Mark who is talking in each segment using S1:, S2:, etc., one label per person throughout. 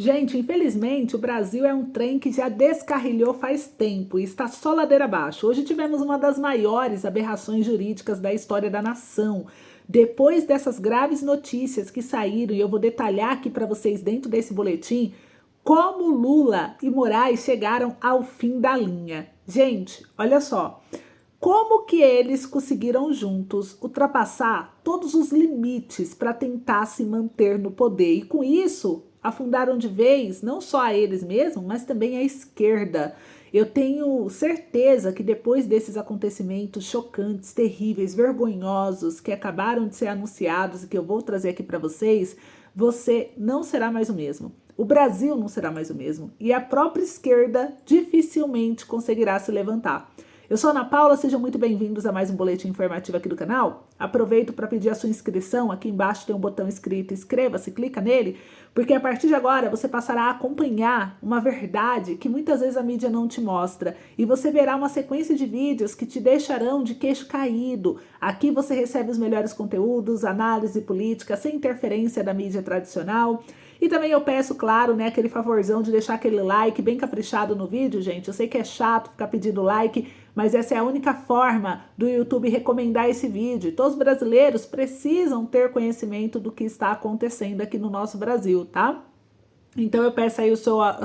S1: Gente, infelizmente, o Brasil é um trem que já descarrilhou faz tempo e está só ladeira abaixo. Hoje tivemos uma das maiores aberrações jurídicas da história da nação. Depois dessas graves notícias que saíram, e eu vou detalhar aqui para vocês dentro desse boletim, como Lula e Moraes chegaram ao fim da linha. Gente, olha só. Como que eles conseguiram juntos ultrapassar todos os limites para tentar se manter no poder? E com isso, afundaram de vez não só a eles mesmos, mas também a esquerda. Eu tenho certeza que depois desses acontecimentos chocantes, terríveis, vergonhosos que acabaram de ser anunciados e que eu vou trazer aqui para vocês, você não será mais o mesmo. O Brasil não será mais o mesmo. E a própria esquerda dificilmente conseguirá se levantar. Eu sou Ana Paula, sejam muito bem-vindos a mais um boletim informativo aqui do canal. Aproveito para pedir a sua inscrição, aqui embaixo tem um botão escrito inscreva-se, clica nele, porque a partir de agora você passará a acompanhar uma verdade que muitas vezes a mídia não te mostra e você verá uma sequência de vídeos que te deixarão de queixo caído. Aqui você recebe os melhores conteúdos, análise política, sem interferência da mídia tradicional. E também eu peço, claro, né, aquele favorzão de deixar aquele like bem caprichado no vídeo, gente. Eu sei que é chato ficar pedindo like, mas essa é a única forma do YouTube recomendar esse vídeo. Todos os brasileiros precisam ter conhecimento do que está acontecendo aqui no nosso Brasil, tá? Então eu peço aí a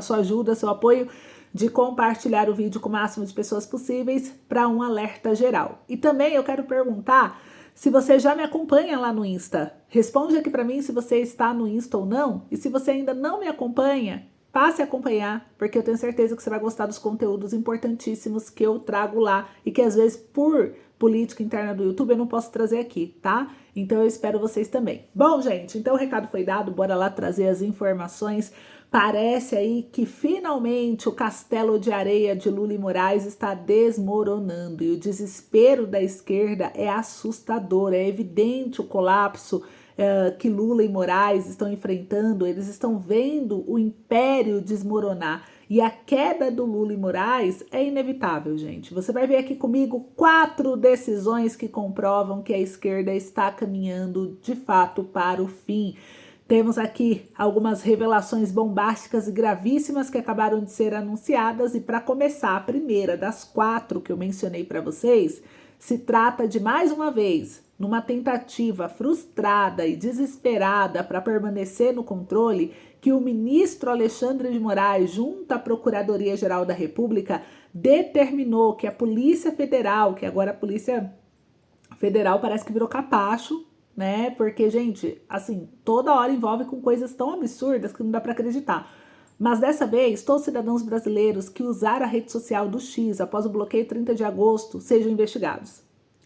S1: sua ajuda, seu apoio de compartilhar o vídeo com o máximo de pessoas possíveis para um alerta geral. E também eu quero perguntar se você já me acompanha lá no Insta. Responde aqui para mim se você está no Insta ou não. E se você ainda não me acompanha, passe a acompanhar, porque eu tenho certeza que você vai gostar dos conteúdos importantíssimos que eu trago lá e que às vezes por política interna do YouTube eu não posso trazer aqui, tá? Então eu espero vocês também. Bom, gente, então o recado foi dado, bora lá trazer as informações. Parece aí que finalmente o castelo de areia de Lula e Moraes está desmoronando e o desespero da esquerda é assustador, é evidente o colapso que Lula e Moraes estão enfrentando, eles estão vendo o império desmoronar e a queda do Lula e Moraes é inevitável, gente. Você vai ver aqui comigo 4 decisões que comprovam que a esquerda está caminhando de fato para o fim. Temos aqui algumas revelações bombásticas e gravíssimas que acabaram de ser anunciadas e para começar, a primeira das 4 que eu mencionei para vocês, se trata de, mais uma vez, numa tentativa frustrada e desesperada para permanecer no controle, que o ministro Alexandre de Moraes, junto à Procuradoria-Geral da República, determinou que a Polícia Federal, que agora a Polícia Federal parece que virou capacho, né? Porque, gente, assim, toda hora envolve com coisas tão absurdas que não dá para acreditar. Mas dessa vez, todos os cidadãos brasileiros que usaram a rede social do X após o bloqueio 30 de agosto sejam investigados.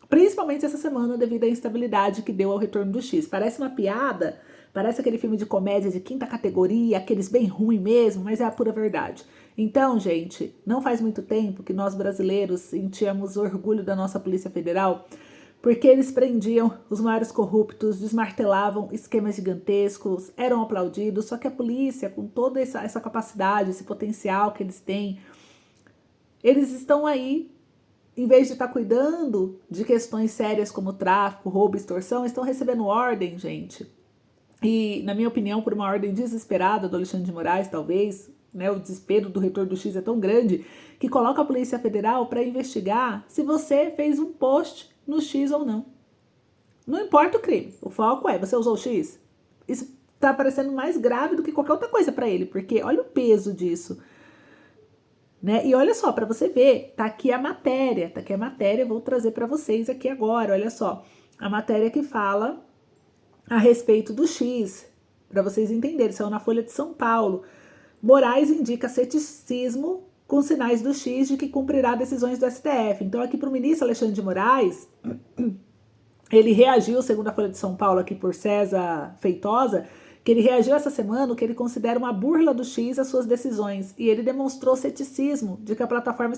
S1: Principalmente essa semana devido à instabilidade que deu ao retorno do X. Parece uma piada, parece aquele filme de comédia de quinta categoria, aqueles bem ruim mesmo, mas é a pura verdade. Então, gente, não faz muito tempo que nós brasileiros sentíamos orgulho da nossa Polícia Federal, porque eles prendiam os maiores corruptos, desmartelavam esquemas gigantescos, eram aplaudidos, só que a polícia, com toda essa capacidade, esse potencial que eles têm, eles estão aí, em vez de estar cuidando de questões sérias como tráfico, roubo, extorsão, estão recebendo ordem, gente. E, na minha opinião, por uma ordem desesperada do Alexandre de Moraes, talvez, né, o desespero do retorno do X é tão grande, que coloca a Polícia Federal para investigar se você fez um post no X ou não. Não importa o crime, o foco é, você usou o X? Isso tá parecendo mais grave do que qualquer outra coisa para ele, porque olha o peso disso. Né? E olha só, para você ver, tá aqui a matéria, vou trazer para vocês aqui agora, olha só. A matéria que fala a respeito do X, para vocês entenderem, saiu na Folha de São Paulo. Moraes indica ceticismo com sinais do X de que cumprirá decisões do STF. Então, aqui para o ministro Alexandre de Moraes, ele reagiu, segundo a Folha de São Paulo, aqui por César Feitosa, que ele reagiu essa semana que ele considera uma burla do X às suas decisões. E ele demonstrou ceticismo de que a plataforma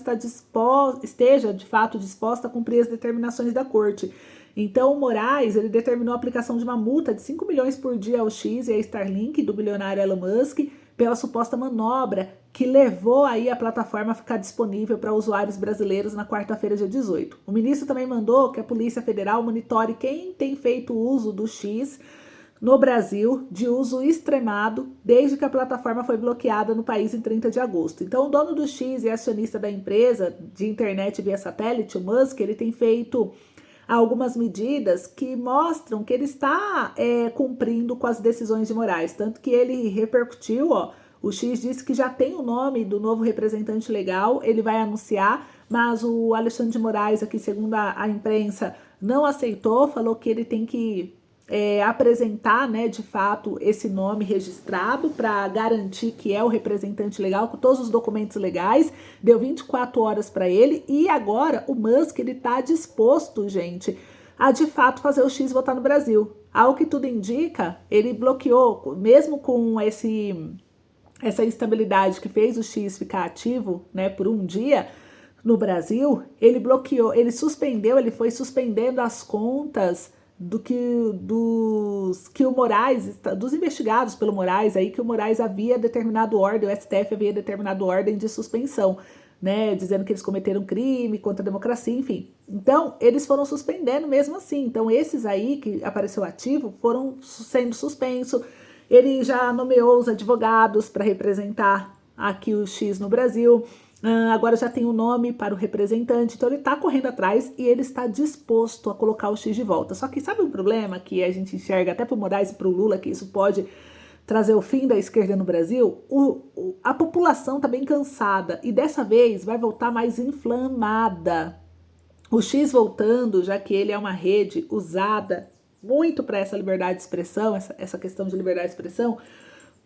S1: esteja, de fato, disposta a cumprir as determinações da corte. Então, o Moraes, ele determinou a aplicação de uma multa de 5 milhões por dia ao X e à Starlink, do bilionário Elon Musk, pela suposta manobra que levou aí a plataforma a ficar disponível para usuários brasileiros na quarta-feira, dia 18. O ministro também mandou que a Polícia Federal monitore quem tem feito uso do X no Brasil de uso extremado desde que a plataforma foi bloqueada no país em 30 de agosto. Então, o dono do X e acionista da empresa de internet via satélite, o Musk, ele tem feito algumas medidas que mostram que ele está cumprindo com as decisões de Moraes, tanto que ele repercutiu, o X disse que já tem o nome do novo representante legal, ele vai anunciar, mas o Alexandre de Moraes, aqui segundo a imprensa, não aceitou, falou que ele tem que apresentar, né, de fato, esse nome registrado para garantir que é o representante legal, com todos os documentos legais, deu 24 horas para ele, e agora o Musk, ele está disposto, gente, a de fato fazer o X votar no Brasil. Ao que tudo indica, ele bloqueou, mesmo com essa instabilidade que fez o X ficar ativo, né, por um dia no Brasil, ele bloqueou, ele foi suspendendo as contas dos que o Moraes, dos investigados pelo Moraes, aí que o Moraes havia determinado ordem, o STF havia determinado ordem de suspensão, né, dizendo que eles cometeram crime contra a democracia, enfim. Então, eles foram suspendendo mesmo assim. Então, esses aí que apareceu ativo foram sendo suspensos. Ele já nomeou os advogados para representar aqui o X no Brasil. Agora já tem o nome para o representante, então ele está correndo atrás e ele está disposto a colocar o X de volta. Só que sabe um problema que a gente enxerga até para o Moraes e para o Lula, que isso pode trazer o fim da esquerda no Brasil? A população está bem cansada e dessa vez vai voltar mais inflamada. O X voltando, já que ele é uma rede usada muito para essa liberdade de expressão, essa questão de liberdade de expressão.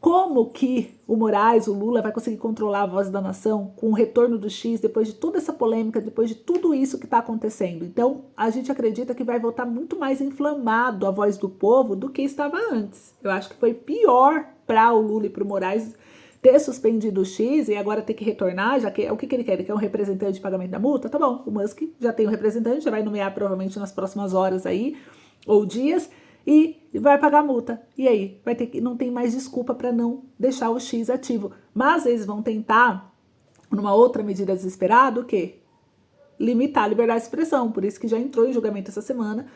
S1: Como que o Moraes, o Lula, vai conseguir controlar a voz da nação com o retorno do X, depois de toda essa polêmica, depois de tudo isso que está acontecendo? Então, a gente acredita que vai voltar muito mais inflamado a voz do povo do que estava antes. Eu acho que foi pior para o Lula e para o Moraes ter suspendido o X e agora ter que retornar, já que o que ele quer? Ele quer um representante de pagamento da multa? Tá bom, o Musk já tem um representante, já vai nomear provavelmente nas próximas horas aí, ou dias, e vai pagar a multa. E aí? Não tem mais desculpa para não deixar o X ativo. Mas eles vão tentar, numa outra medida desesperada, o quê? Limitar a liberdade de expressão. Por isso que já entrou em julgamento essa semana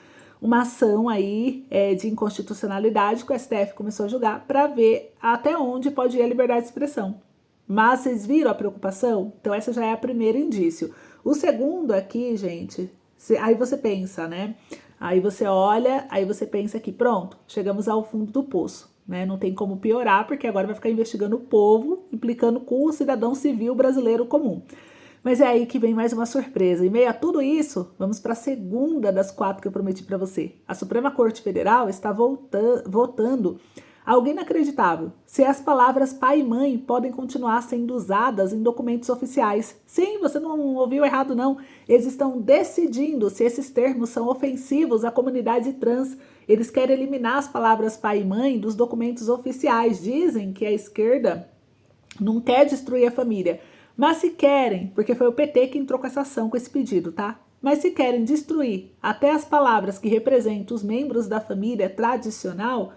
S1: uma ação aí de inconstitucionalidade que o STF começou a julgar para ver até onde pode ir a liberdade de expressão. Mas vocês viram a preocupação? Então essa já é o primeiro indício. O segundo aqui, gente, aí você pensa, né? Aí você olha, aí você pensa que pronto, chegamos ao fundo do poço, né? Não tem como piorar, porque agora vai ficar investigando o povo, implicando com o cidadão civil brasileiro comum. Mas é aí que vem mais uma surpresa. Em meio a tudo isso, vamos para a segunda das 4 que eu prometi para você. A Suprema Corte Federal está votando algo inacreditável. Se as palavras pai e mãe podem continuar sendo usadas em documentos oficiais. Sim, você não ouviu errado, não. Eles estão decidindo se esses termos são ofensivos à comunidade trans. Eles querem eliminar as palavras pai e mãe dos documentos oficiais. Dizem que a esquerda não quer destruir a família. Mas se querem, porque foi o PT que entrou com essa ação, com esse pedido, tá? Mas se querem destruir até as palavras que representam os membros da família tradicional,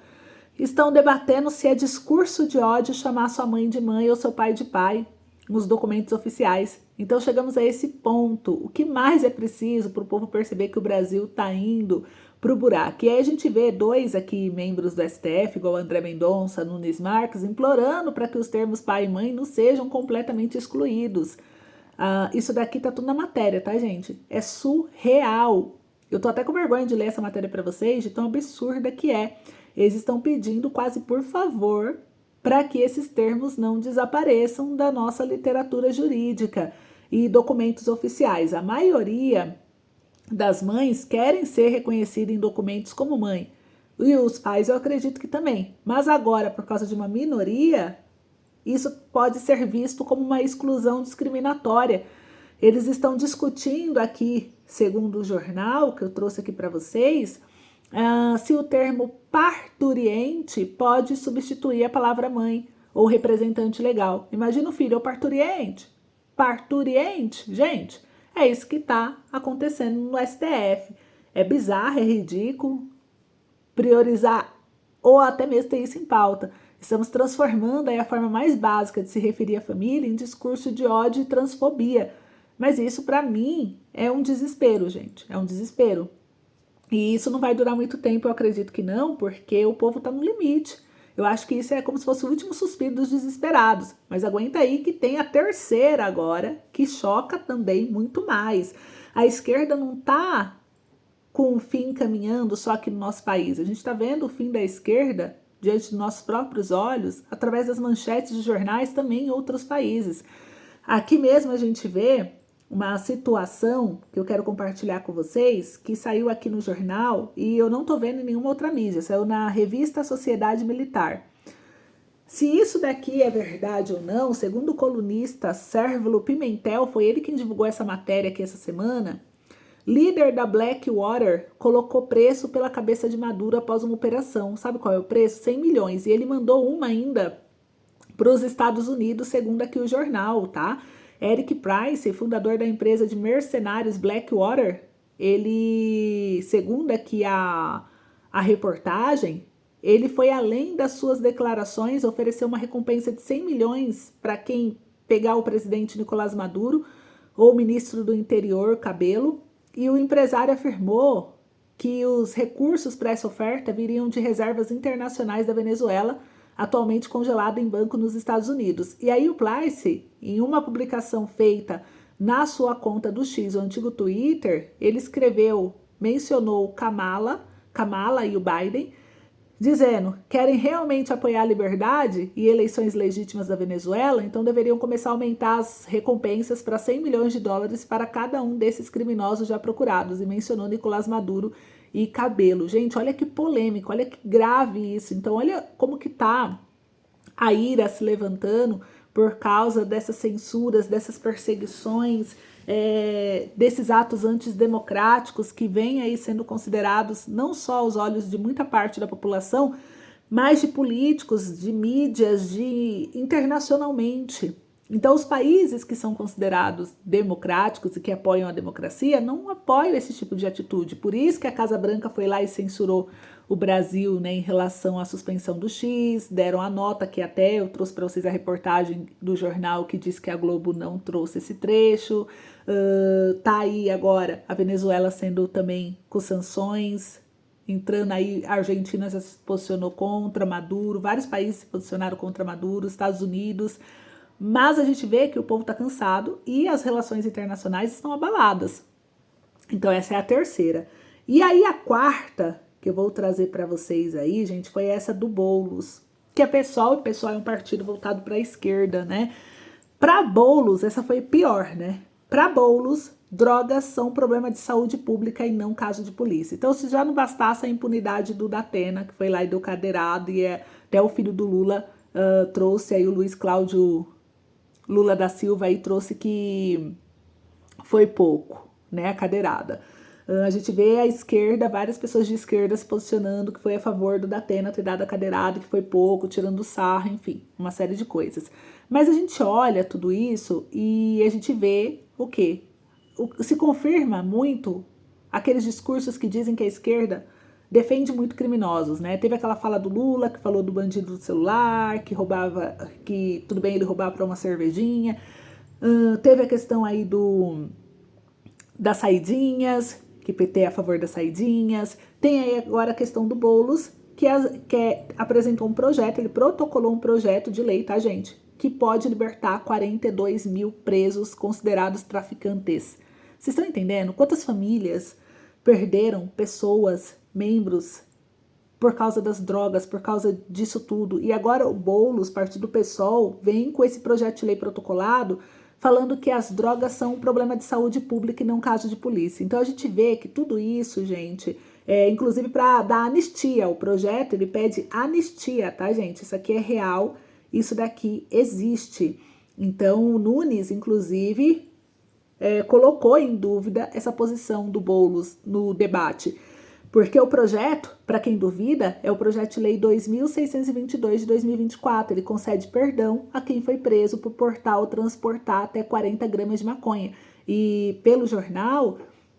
S1: estão debatendo se é discurso de ódio chamar sua mãe de mãe ou seu pai de pai nos documentos oficiais. Então chegamos a esse ponto. O que mais é preciso para o povo perceber que o Brasil está indo para o buraco? E aí a gente vê 2 aqui, membros do STF, igual André Mendonça, Nunes Marques, implorando para que os termos pai e mãe não sejam completamente excluídos. Isso daqui tá tudo na matéria, tá, gente? É surreal. Eu tô até com vergonha de ler essa matéria para vocês, de tão absurda que é. Eles estão pedindo quase por favor para que esses termos não desapareçam da nossa literatura jurídica e documentos oficiais. A maioria das mães querem ser reconhecidas em documentos como mãe. E os pais eu acredito que também. Mas agora, por causa de uma minoria, isso pode ser visto como uma exclusão discriminatória. Eles estão discutindo aqui, segundo o jornal que eu trouxe aqui para vocês, se o termo parturiente pode substituir a palavra mãe ou representante legal. Imagina o filho, o parturiente. Parturiente, gente, é isso que está acontecendo no STF. É bizarro, é ridículo priorizar ou até mesmo ter isso em pauta. Estamos transformando aí a forma mais básica de se referir à família em discurso de ódio e transfobia. Mas isso, para mim, é um desespero, gente. É um desespero. E isso não vai durar muito tempo, eu acredito que não, porque o povo está no limite. Eu acho que isso é como se fosse o último suspiro dos desesperados. Mas aguenta aí que tem a terceira agora, que choca também muito mais. A esquerda não está com o fim caminhando só aqui no nosso país. A gente está vendo o fim da esquerda diante dos nossos próprios olhos, através das manchetes de jornais também em outros países. Aqui mesmo a gente vê uma situação que eu quero compartilhar com vocês, que saiu aqui no jornal e eu não estou vendo em nenhuma outra mídia, saiu na revista Sociedade Militar. Se isso daqui é verdade ou não, segundo o colunista Sérvulo Pimentel, foi ele quem divulgou essa matéria aqui essa semana, líder da Blackwater colocou preço pela cabeça de Maduro após uma operação. Sabe qual é o preço? 100 milhões. E ele mandou uma ainda para os Estados Unidos, segundo aqui o jornal, tá? Eric Price, fundador da empresa de mercenários Blackwater, ele, segundo aqui a reportagem, ele foi além das suas declarações, ofereceu uma recompensa de 100 milhões para quem pegar o presidente Nicolás Maduro ou o ministro do Interior, Cabello, e o empresário afirmou que os recursos para essa oferta viriam de reservas internacionais da Venezuela, atualmente congelado em banco nos Estados Unidos. E aí o Price, em uma publicação feita na sua conta do X, o antigo Twitter, ele escreveu, mencionou Kamala e o Biden, dizendo, querem realmente apoiar a liberdade e eleições legítimas da Venezuela, então deveriam começar a aumentar as recompensas para 100 milhões de dólares para cada um desses criminosos já procurados, e mencionou Nicolás Maduro e Cabello. Gente, olha que polêmico, olha que grave isso. Então, olha como que tá a ira se levantando por causa dessas censuras, dessas perseguições, desses atos antidemocráticos que vêm aí sendo considerados não só aos olhos de muita parte da população, mas de políticos, de mídias, internacionalmente. Então, os países que são considerados democráticos e que apoiam a democracia não apoiam esse tipo de atitude. Por isso que a Casa Branca foi lá e censurou o Brasil, né, em relação à suspensão do X, deram a nota que até eu trouxe para vocês a reportagem do jornal que diz que a Globo não trouxe esse trecho. Tá aí agora a Venezuela sendo também com sanções, entrando aí, a Argentina já se posicionou contra Maduro, vários países se posicionaram contra Maduro, Estados Unidos, mas a gente vê que o povo está cansado e as relações internacionais estão abaladas. Então essa é a terceira. E aí a quarta, que eu vou trazer para vocês aí, gente, foi essa do Boulos, que é PSOL, e o PSOL é um partido voltado para a esquerda, né? Para Boulos, essa foi pior, né? Para Boulos, drogas são problema de saúde pública e não caso de polícia. Então, se já não bastasse a impunidade do Datena, que foi lá e deu cadeirado, e até o filho do Lula trouxe aí o Luiz Cláudio Lula da Silva aí trouxe que foi pouco, né, a cadeirada. A gente vê a esquerda, várias pessoas de esquerda se posicionando que foi a favor do Datena ter dado a cadeirada, que foi pouco, tirando sarro, enfim, uma série de coisas. Mas a gente olha tudo isso e a gente vê o quê? Se confirma muito aqueles discursos que dizem que a esquerda defende muito criminosos, né? Teve aquela fala do Lula que falou do bandido do celular, que roubava, que tudo bem ele roubar para uma cervejinha. Teve a questão aí das saidinhas, que PT é a favor das saidinhas. Tem aí agora a questão do Boulos, que apresentou um projeto, ele protocolou um projeto de lei, tá, gente? Que pode libertar 42 mil presos considerados traficantes. Vocês estão entendendo? Quantas famílias perderam pessoas, membros, por causa das drogas, por causa disso tudo? E agora o Boulos, partido do PSOL, vem com esse projeto de lei protocolado falando que as drogas são um problema de saúde pública e não caso de polícia. Então a gente vê que tudo isso, gente, inclusive para dar anistia, o projeto ele pede anistia, tá, gente? Isso aqui é real, isso daqui existe. Então o Nunes, inclusive, colocou em dúvida essa posição do Boulos no debate, porque o projeto, para quem duvida, é o projeto de lei 2.622 de 2024. Ele concede perdão a quem foi preso por portar ou transportar até 40 gramas de maconha. E pelo jornal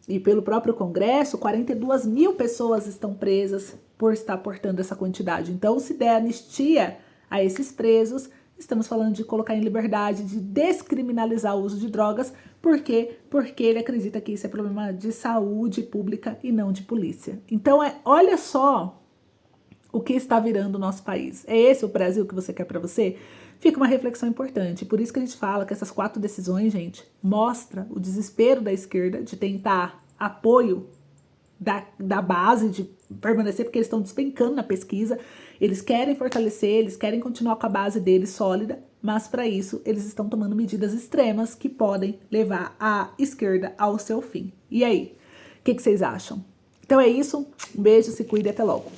S1: e pelo próprio Congresso, 42 mil pessoas estão presas por estar portando essa quantidade. Então, se der anistia a esses presos, estamos falando de colocar em liberdade, de descriminalizar o uso de drogas, Por quê? Porque ele acredita que isso é problema de saúde pública e não de polícia. Então, olha só o que está virando o nosso país. É esse o Brasil que você quer para você? Fica uma reflexão importante. Por isso que a gente fala que essas 4 decisões, gente, mostra o desespero da esquerda de tentar apoio da base, de permanecer, porque eles estão despencando na pesquisa, eles querem fortalecer, eles querem continuar com a base deles sólida, mas para isso eles estão tomando medidas extremas que podem levar a esquerda ao seu fim. E aí, o que vocês acham? Então é isso, um beijo, se cuida e até logo.